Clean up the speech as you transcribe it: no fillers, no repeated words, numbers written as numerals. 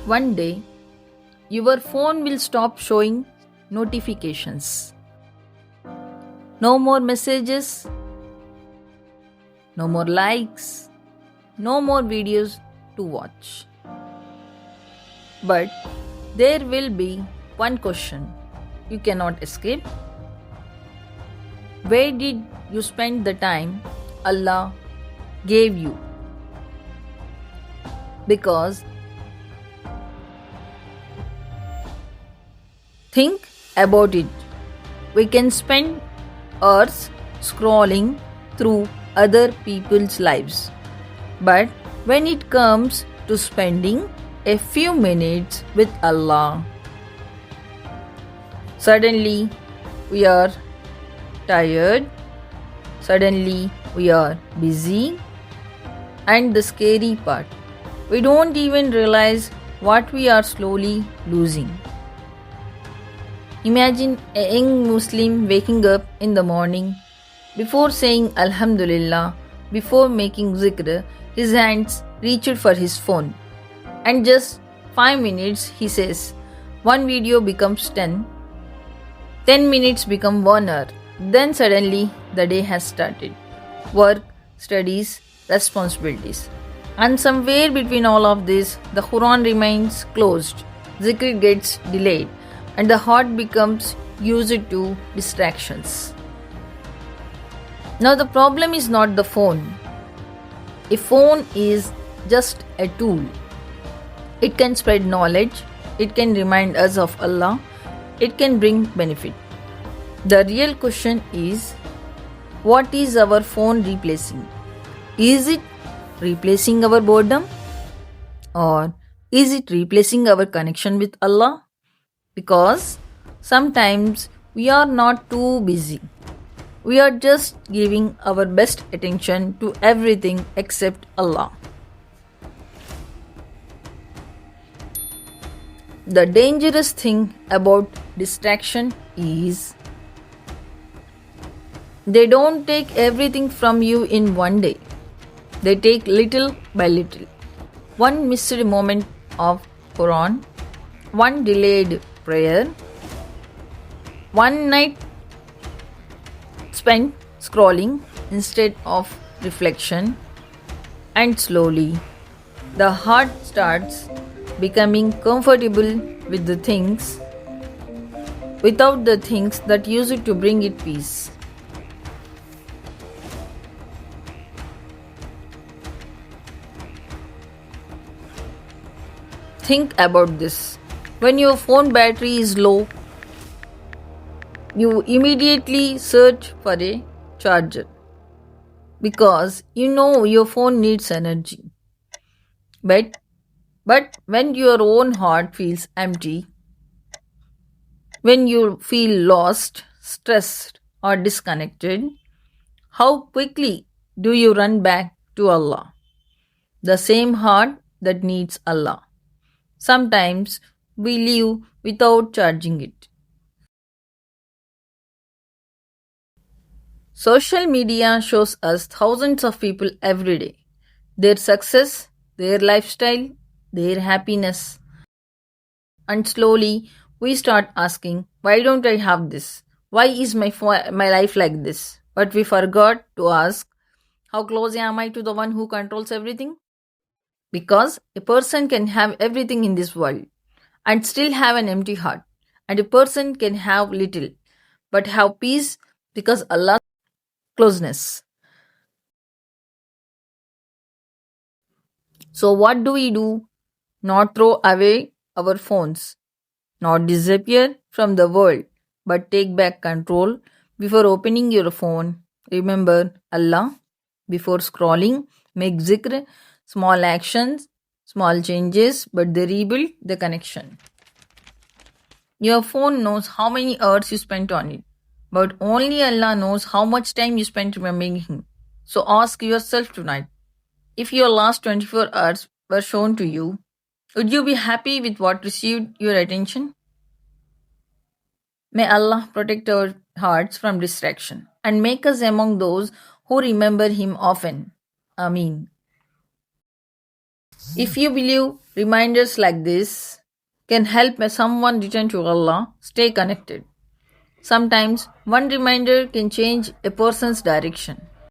One day, your phone will stop showing notifications. No more messages, no more likes, no more videos to watch. But there will be one question you cannot escape. Where did you spend the time Allah gave you? Because think about it. We can spend hours scrolling through other people's lives. But when it comes to spending a few minutes with Allah, suddenly we are tired, suddenly we are busy, and the scary part, we don't even realize what we are slowly losing. Imagine a young Muslim waking up in the morning, before saying Alhamdulillah, before making Dhikr, his hands reached for his phone. And just 5 minutes, he says, one video becomes 10, 10 minutes become 1 hour. Then suddenly the day has started. Work, studies, responsibilities. And somewhere between all of this, the Qur'an remains closed, Dhikr gets delayed, and the heart becomes used to distractions. Now the problem is not the phone. A phone is just a tool. It can spread knowledge, it can remind us of Allah, it can bring benefit. The real question is, what is our phone replacing? Is it replacing our boredom? Or is it replacing our connection with Allah? Because sometimes we are not too busy. We are just giving our best attention to everything except Allah. The dangerous thing about distraction is they don't take everything from you in one day. They take little by little. One missed moment of Quran, one delayed prayer, one night spent scrolling instead of reflection, and slowly the heart starts becoming comfortable with the things without the things that used to bring it peace. Think about this. When your phone battery is low, you immediately search for a charger because you know your phone needs energy. But when your own heart feels empty, when you feel lost, stressed, or disconnected, how quickly do you run back to Allah? The same heart that needs Allah. Sometimes we leave without charging it. Social media shows us thousands of people every day. Their success, their lifestyle, their happiness. And slowly we start asking, why don't I have this? Why is my life like this? But we forgot to ask, how close am I to the one who controls everything? Because a person can have everything in this world and still have an empty heart. And a person can have little but have peace because Allah's closeness. So what do we do? Not throw away our phones, not disappear from the world, but take back control. Before opening your phone, remember Allah. Before scrolling, make zikr, small actions, small changes, but they rebuild the connection. Your phone knows how many hours you spent on it, but only Allah knows how much time you spent remembering Him. So ask yourself tonight, if your last 24 hours were shown to you, would you be happy with what received your attention? May Allah protect our hearts from distraction and make us among those who remember Him often. Ameen. If you believe reminders like this can help someone return to Allah, stay connected. Sometimes one reminder can change a person's direction.